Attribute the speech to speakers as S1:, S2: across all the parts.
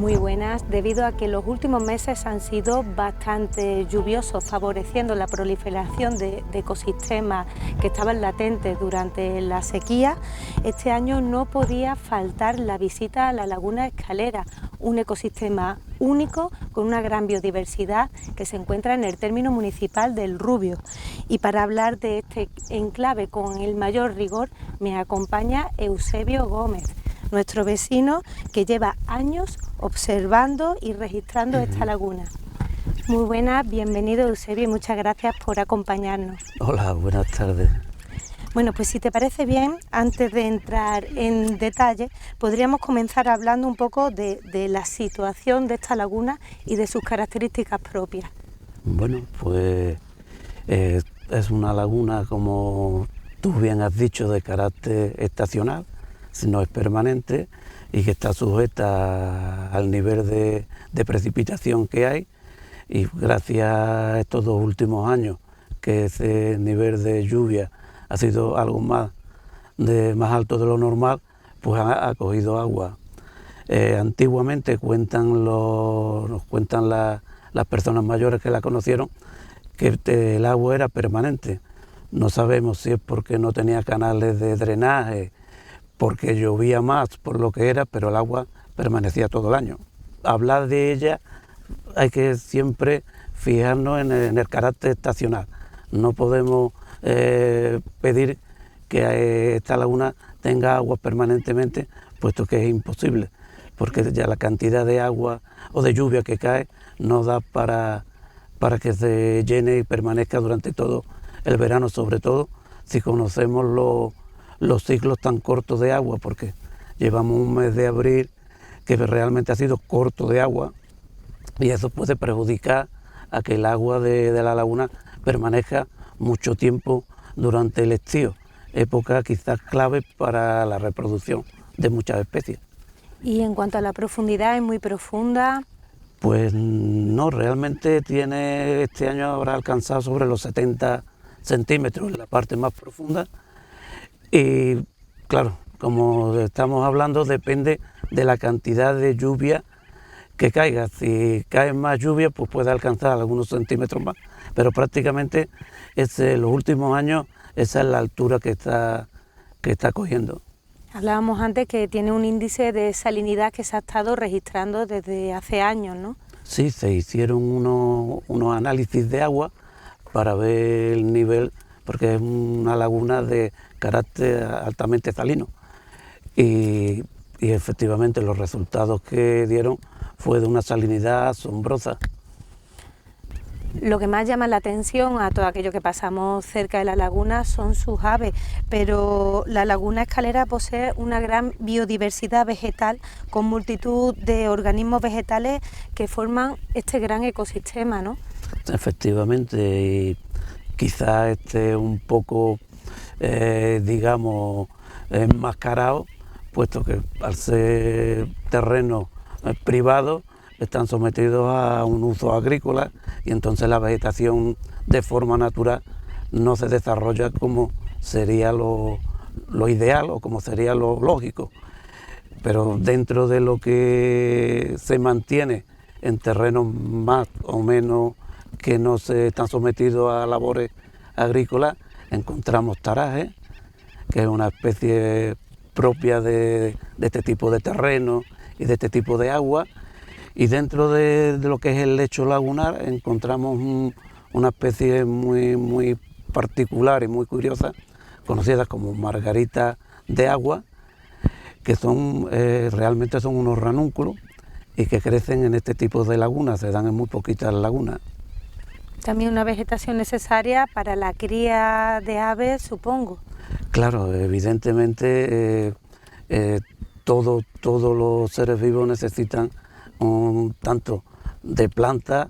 S1: Muy buenas. Debido a que los últimos meses han sido bastante lluviosos, favoreciendo la proliferación de ecosistemas que estaban latentes durante la sequía, este año no podía faltar la visita a la Laguna Escalera, un ecosistema único con una gran biodiversidad que se encuentra en el término municipal del Rubio. Y para hablar de este enclave con el mayor rigor me acompaña Eusebio Gómez, nuestro vecino que lleva años observando y registrando esta laguna. Muy buenas, bienvenido Eusebio y muchas gracias por acompañarnos.
S2: Hola, buenas tardes.
S1: Bueno, pues si te parece bien, antes de entrar en detalle, podríamos comenzar hablando un poco de la situación de esta laguna y de sus características propias.
S2: Bueno, pues es una laguna, como tú bien has dicho, de carácter estacional, si no es permanente, y que está sujeta al nivel de precipitación que hay, y gracias a estos dos últimos años que ese nivel de lluvia ha sido algo más alto de lo normal, pues ha cogido agua. Antiguamente nos cuentan las personas mayores que la conocieron que el agua era permanente. No sabemos si es porque no tenía canales de drenaje, porque llovía más por lo que era, pero el agua permanecía todo el año. Hablar de ella hay que siempre fijarnos en el carácter estacional. No podemos pedir que esta laguna tenga agua permanentemente, puesto que es imposible, porque ya la cantidad de agua o de lluvia que cae no da para que se llene y permanezca durante todo el verano, sobre todo si conocemos los ciclos tan cortos de agua, porque llevamos un mes de abril que realmente ha sido corto de agua, y eso puede perjudicar a que el agua de la laguna permanezca mucho tiempo durante el estío, época quizás clave para la reproducción de muchas especies.
S1: Y en cuanto a la profundidad, ¿es muy profunda?
S2: Pues no, realmente este año habrá alcanzado sobre los 70 centímetros en la parte más profunda, y claro, como estamos hablando, depende de la cantidad de lluvia que caiga. Si cae más lluvia, pues puede alcanzar algunos centímetros más, pero prácticamente los últimos años esa es la altura que está cogiendo.
S1: Hablábamos antes que tiene un índice de salinidad que se ha estado registrando desde hace años, ¿no?
S2: Sí, se hicieron unos análisis de agua para ver el nivel, porque es una laguna de carácter altamente salino, y efectivamente los resultados que dieron fue de una salinidad asombrosa.
S1: Lo que más llama la atención a todo aquello que pasamos cerca de la laguna son sus aves, pero la Laguna Escalera posee una gran biodiversidad vegetal con multitud de organismos vegetales que forman este gran ecosistema, ¿no?
S2: Efectivamente, y quizás esté un poco, digamos, enmascarado, puesto que al ser terreno privado están sometidos a un uso agrícola, y entonces la vegetación de forma natural no se desarrolla como sería lo ideal o como sería lo lógico. Pero dentro de lo que se mantiene en terrenos más o menos que no se están sometidos a labores agrícolas, encontramos taraje, que es una especie propia de este tipo de terreno y de este tipo de agua. Y dentro de lo que es el lecho lagunar encontramos una especie muy particular y muy curiosa, conocidas como margaritas de agua, que realmente son unos ranúnculos y que crecen en este tipo de lagunas, se dan en muy poquitas lagunas.
S1: También una vegetación necesaria para la cría de aves, supongo.
S2: Claro, evidentemente todos los seres vivos necesitan tanto de plantas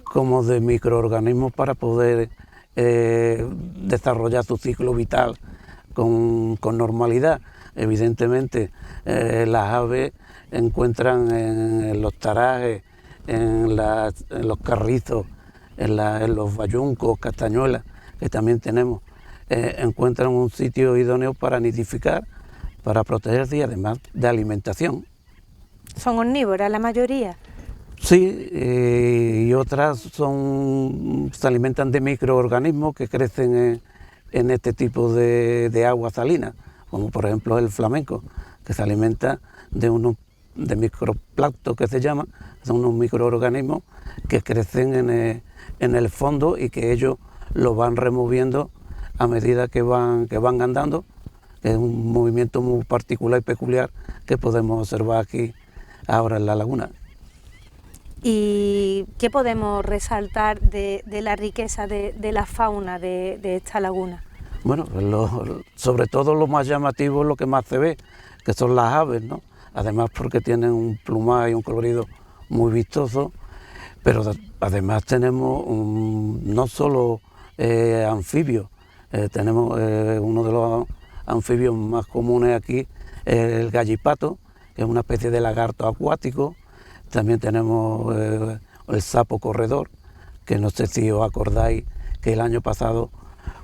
S2: como de microorganismos para poder desarrollar su ciclo vital con normalidad. Evidentemente las aves encuentran en los tarajes, en los carrizos, en los bayuncos, castañuelas, que también tenemos, encuentran un sitio idóneo para nidificar, para protegerse y además de alimentación.
S1: ¿Son omnívoras la mayoría?
S2: Sí, y otras se alimentan de microorganismos que crecen en este tipo de agua salina, como por ejemplo el flamenco, que se alimenta de microplancton que se llaman, son unos microorganismos que crecen en el fondo y que ellos lo van removiendo a medida que van andando. Es un movimiento muy particular y peculiar que podemos observar aquí ahora en la laguna.
S1: ¿Y qué podemos resaltar de la riqueza de la fauna de esta laguna?
S2: Bueno, sobre todo lo más llamativo es lo que más se ve, que son las aves, ¿no? Además porque tienen un plumaje y un colorido muy vistoso, pero además tenemos no solo anfibios, tenemos uno de los anfibios más comunes aquí, el gallipato, que es una especie de lagarto acuático. También tenemos el sapo corredor, que no sé si os acordáis que el año pasado,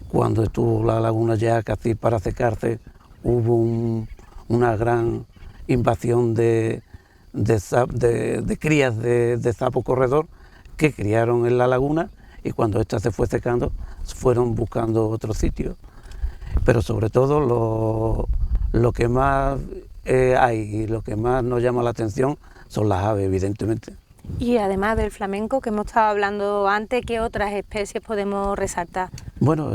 S2: cuando estuvo la laguna ya casi para secarse, hubo una gran invasión de crías de sapo corredor que criaron en la laguna, y cuando ésta se fue secando fueron buscando otro sitio. Pero sobre todo lo que más hay y lo que más nos llama la atención son las aves, evidentemente.
S1: Y además del flamenco que hemos estado hablando antes, ¿qué otras especies podemos resaltar?
S2: Bueno,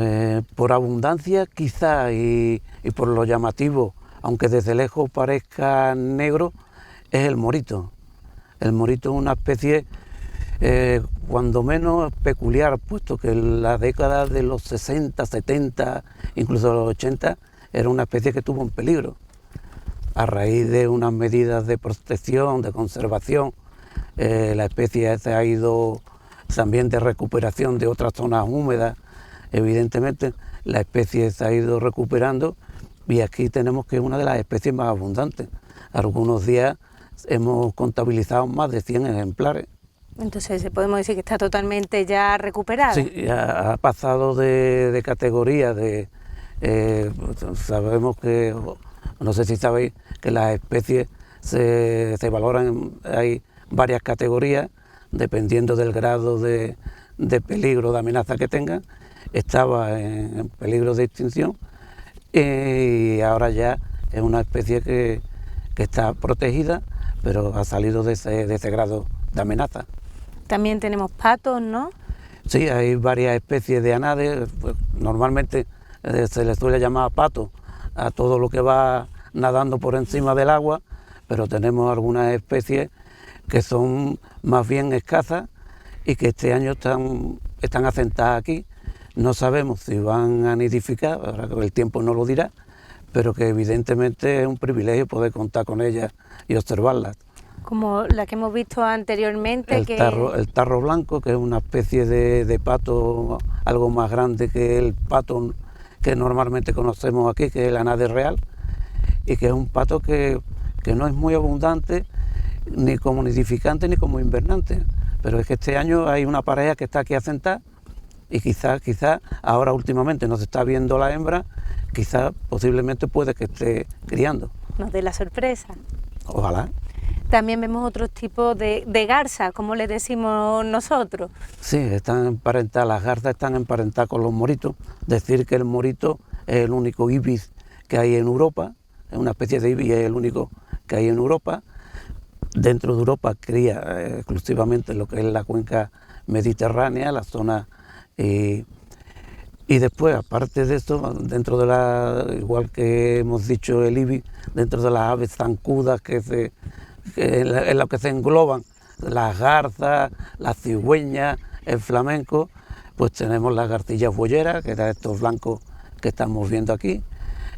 S2: por abundancia quizá y por lo llamativo, aunque desde lejos parezca negro, es el morito. El morito es una especie cuando menos peculiar, puesto que en la década de los 60, 70, incluso los 80, era una especie que estuvo en peligro. A raíz de unas medidas de protección, de conservación, la especie se ha ido también de recuperación de otras zonas húmedas. Evidentemente la especie se ha ido recuperando y aquí tenemos que es una de las especies más abundantes. Algunos días hemos contabilizado más de 100 ejemplares.
S1: Entonces podemos decir que está totalmente ya recuperada.
S2: Sí, ha pasado de categoría, sabemos que, no sé si sabéis, que las especies se valoran, hay varias categorías, dependiendo del grado de peligro, de amenaza que tengan. Estaba en peligro de extinción y ahora ya es una especie que está protegida, pero ha salido de ese grado de amenaza.
S1: También tenemos patos, ¿no?
S2: Sí, hay varias especies de anades, pues, normalmente se les suele llamar pato a todo lo que va nadando por encima del agua, pero tenemos algunas especies que son más bien escasas y que este año están asentadas aquí. No sabemos si van a nidificar, ahora que el tiempo no lo dirá, pero que evidentemente es un privilegio poder contar con ellas y observarlas.
S1: Como la que hemos visto anteriormente.
S2: El tarro blanco, que es una especie de pato algo más grande que el pato que normalmente conocemos aquí, que es el anade real, y que es un pato que no es muy abundante, ni como nidificante ni como invernante, pero es que este año hay una pareja que está aquí asentada y quizás ahora últimamente no se está viendo la hembra, quizás posiblemente puede que esté criando.
S1: Nos dé la sorpresa.
S2: Ojalá.
S1: También vemos otros tipos de garza, como le decimos nosotros.
S2: Sí, están emparentadas, las garzas están emparentadas con los moritos. Decir que el morito es el único ibis que hay en Europa, es una especie de ibis, es el único que hay en Europa. Dentro de Europa cría exclusivamente lo que es la cuenca mediterránea, la zona, y después, aparte de esto, dentro de igual que hemos dicho el ibis, dentro de las aves zancudas en lo que se engloban las garzas, las cigüeñas, el flamenco, pues tenemos las garcillas boyeras, que eran estos blancos que estamos viendo aquí,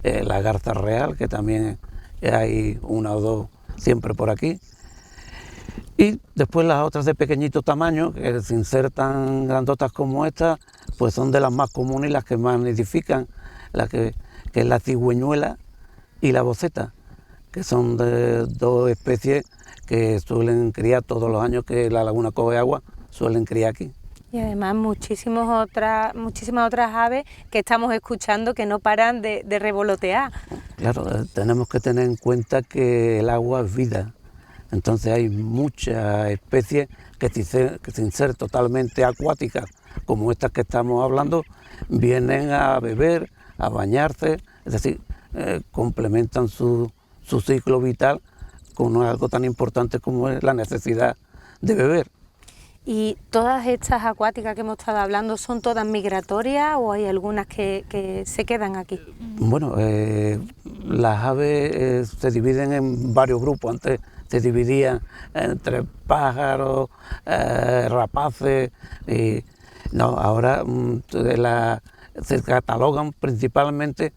S2: la garza real, que también hay una o dos siempre por aquí, y después las otras de pequeñito tamaño, que sin ser tan grandotas como estas, pues son de las más comunes y las que más nidifican, que es la cigüeñuela y la boceta, que son dos especies que suelen criar todos los años que la laguna coge agua, suelen criar aquí.
S1: Y además muchísimas otras aves que estamos escuchando que no paran de revolotear.
S2: Claro, tenemos que tener en cuenta que el agua es vida Entonces hay muchas especies que sin ser totalmente acuáticas, como estas que estamos hablando, vienen a beber, a bañarse, es decir, complementan su ciclo vital con algo tan importante como es la necesidad de beber.
S1: ¿Y todas estas acuáticas que hemos estado hablando son todas migratorias o hay algunas que se quedan aquí?
S2: Bueno, las aves se dividen en varios grupos. Antes se dividían entre pájaros, rapaces, y no, ahora se catalogan principalmente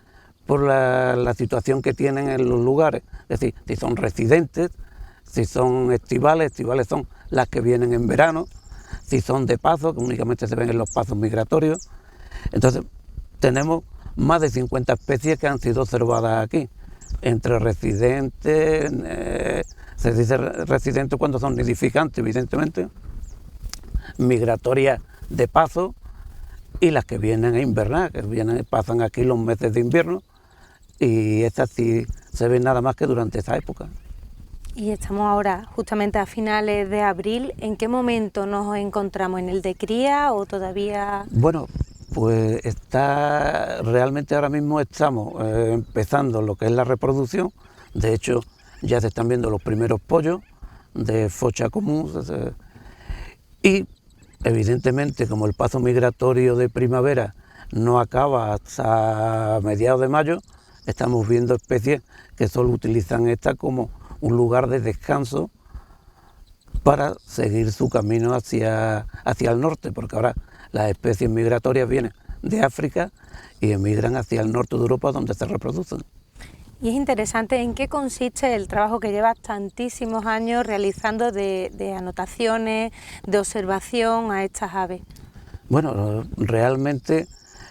S2: por la situación que tienen en los lugares, es decir, si son residentes, si son estivales son las que vienen en verano, si son de paso, que únicamente se ven en los pasos migratorios. Entonces tenemos más de 50 especies que han sido observadas aquí, entre residentes, se dice residentes cuando son nidificantes, evidentemente, migratorias de paso y las que vienen a invernar, que pasan aquí los meses de invierno, y estas sí se ven nada más que durante esa época.
S1: Y estamos ahora justamente a finales de abril. ¿En qué momento nos encontramos? ¿En el de cría o todavía...?
S2: Bueno, pues realmente ahora mismo estamos empezando lo que es la reproducción. De hecho, ya se están viendo los primeros pollos de focha común. Y evidentemente, como el paso migratorio de primavera no acaba hasta mediados de mayo, estamos viendo especies que solo utilizan esta como un lugar de descanso para seguir su camino hacia el norte, porque ahora las especies migratorias vienen de África y emigran hacia el norte de Europa, donde se reproducen.
S1: Y es interesante en qué consiste el trabajo que llevas tantísimos años realizando de anotaciones, de observación a estas aves.
S2: Bueno, realmente,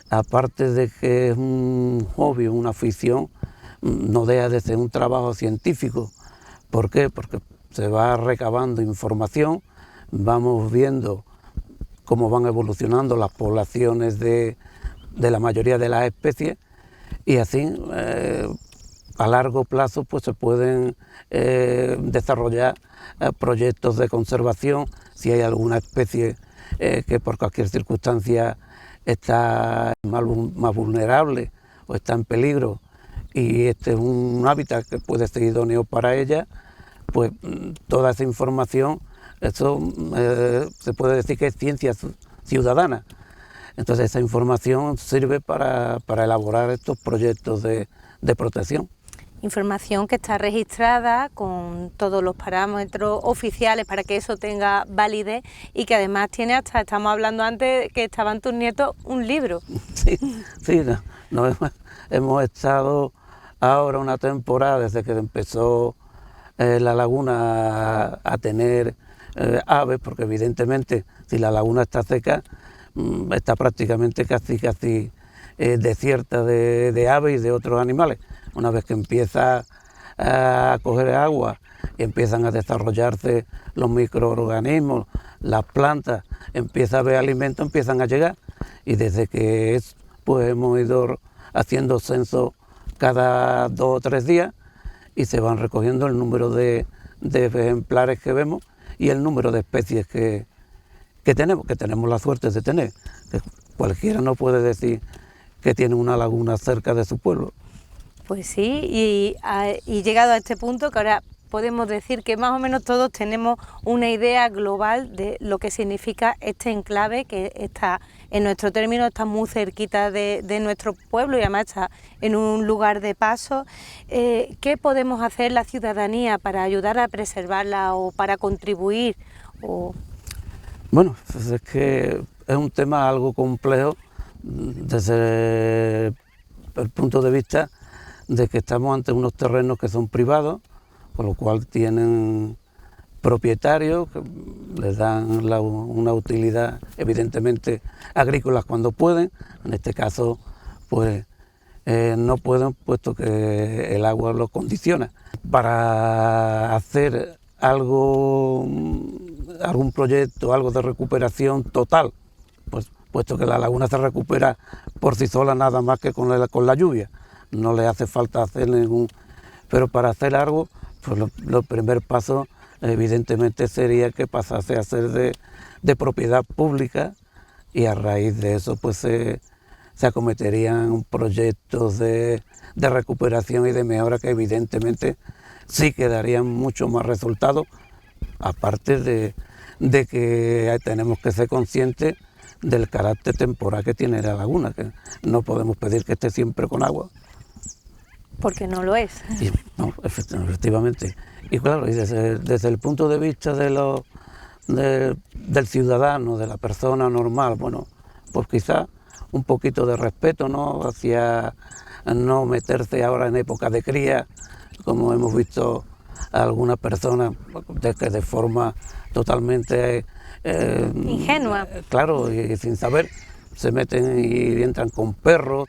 S2: aparte de que es un hobby, una afición, no deja de ser un trabajo científico. ¿Por qué? Porque se va recabando información, vamos viendo cómo van evolucionando las poblaciones de la mayoría de las especies, y así a largo plazo pues se pueden desarrollar proyectos de conservación. Si hay alguna especie que por cualquier circunstancia está más vulnerable o está en peligro, y este es un hábitat que puede ser idóneo para ella, pues toda esa información, eso se puede decir que es ciencia ciudadana. Entonces esa información sirve para elaborar estos proyectos de protección.
S1: Información que está registrada con todos los parámetros oficiales para que eso tenga validez, y que además tiene hasta, estamos hablando antes que estaban tus nietos, un libro.
S2: Sí, hemos estado ahora una temporada desde que empezó la laguna a tener aves, porque evidentemente si la laguna está seca, está prácticamente casi desierta de aves y de otros animales. Una vez que empieza a coger agua y empiezan a desarrollarse los microorganismos, las plantas, empieza a haber alimento, empiezan a llegar, y desde que pues hemos ido haciendo censos cada 2 o 3 días, y se van recogiendo el número de ejemplares que vemos y el número de especies que tenemos la suerte de tener. Que cualquiera no puede decir que tiene una laguna cerca de su pueblo.
S1: Pues sí, y llegado a este punto, que ahora podemos decir que más o menos todos tenemos una idea global de lo que significa este enclave, que está, en nuestro término, está muy cerquita de nuestro pueblo y además está en un lugar de paso. ¿Qué podemos hacer la ciudadanía para ayudar a preservarla o para contribuir?
S2: Bueno, pues es que es un tema algo complejo desde el punto de vista de que estamos ante unos terrenos que son privados, con lo cual tienen propietarios que les dan una utilidad, evidentemente agrícolas cuando pueden. En este caso pues no pueden, puesto que el agua los condiciona. Para hacer algún proyecto, algo de recuperación total, pues puesto que la laguna se recupera por sí sola nada más que con la lluvia, no le hace falta hacer ningún... Pero para hacer algo, pues el primer paso evidentemente sería que pasase a ser de propiedad pública, y a raíz de eso pues se acometerían proyectos de recuperación y de mejora que evidentemente sí que darían mucho más resultados, aparte de que tenemos que ser conscientes del carácter temporal que tiene la laguna, que no podemos pedir que esté siempre con agua.
S1: Porque no lo es.
S2: No, efectivamente. Y claro, y desde el punto de vista del ciudadano, de la persona normal, bueno, pues quizá un poquito de respeto, ¿no?, hacia no meterse ahora en época de cría, como hemos visto a algunas personas que de forma totalmente
S1: ingenua,
S2: claro, y sin saber, se meten y entran con perros.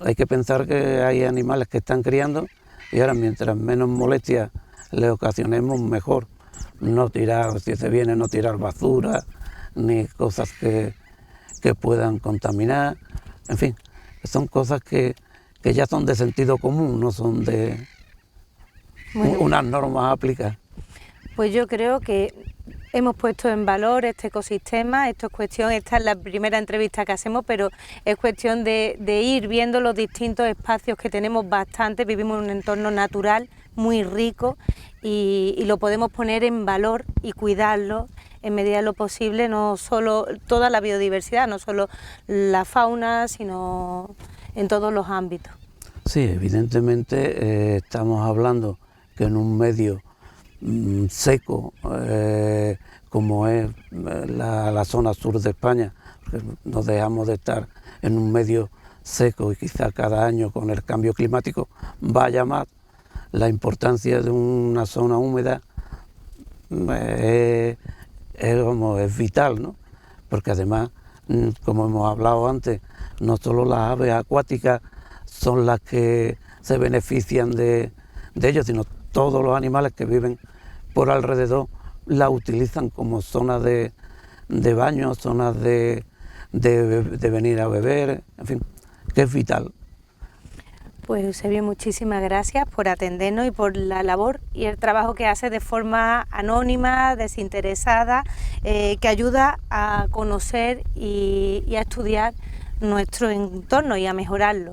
S2: Hay que pensar que hay animales que están criando, y ahora mientras menos molestias le ocasionemos, mejor. No tirar, si se viene, no tirar basura, ni cosas que puedan contaminar, en fin, son cosas que ya son de sentido común, no son de unas normas aplicadas.
S1: Pues yo creo que hemos puesto en valor este ecosistema. Esto es cuestión, esta es la primera entrevista que hacemos, pero es cuestión de ir viendo los distintos espacios que tenemos bastante. Vivimos en un entorno natural muy rico y lo podemos poner en valor y cuidarlo en medida de lo posible, no solo toda la biodiversidad, no solo la fauna, sino en todos los ámbitos.
S2: Sí, evidentemente estamos hablando que en un medio seco, como es la zona sur de España, nos dejamos de estar en un medio seco, y quizá cada año con el cambio climático vaya más, la importancia de una zona húmeda es vital, ¿no? Porque además, como hemos hablado antes, no solo las aves acuáticas son las que se benefician de ellos, sino todos los animales que viven por alrededor la utilizan como zonas de baño, zonas de venir a beber, en fin, que es vital.
S1: Pues Eusebio, muchísimas gracias por atendernos y por la labor y el trabajo que hace de forma anónima, desinteresada, que ayuda a conocer y a estudiar nuestro entorno y a mejorarlo.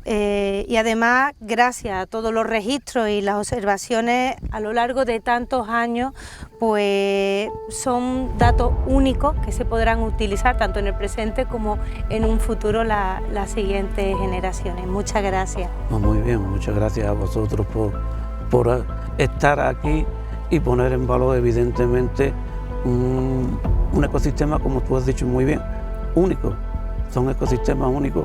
S1: Y además, gracias a todos los registros y las observaciones a lo largo de tantos años, pues son datos únicos que se podrán utilizar tanto en el presente como en un futuro las siguientes generaciones. Muchas gracias.
S2: Muy bien, muchas gracias a vosotros por estar aquí y poner en valor evidentemente un ecosistema, como tú has dicho muy bien, único. Son ecosistemas únicos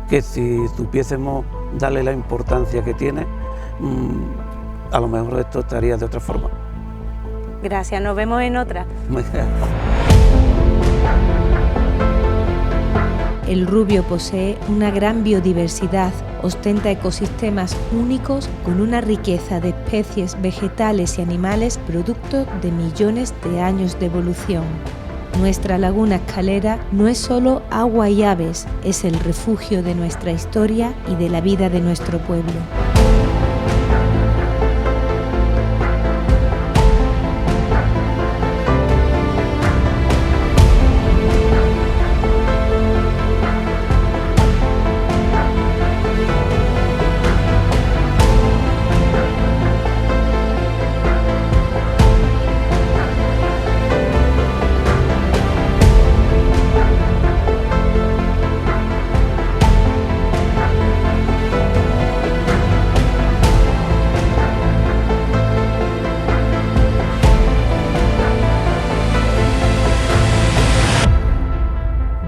S2: que si supiésemos darle la importancia que tiene, a lo mejor esto estaría de otra forma.
S1: Gracias, nos vemos en otra.
S3: El Rubio posee una gran biodiversidad, ostenta ecosistemas únicos con una riqueza de especies vegetales y animales producto de millones de años de evolución. Nuestra laguna Escalera no es solo agua y aves, es el refugio de nuestra historia y de la vida de nuestro pueblo.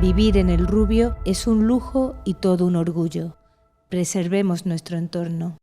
S3: Vivir en el Rubio es un lujo y todo un orgullo. Preservemos nuestro entorno.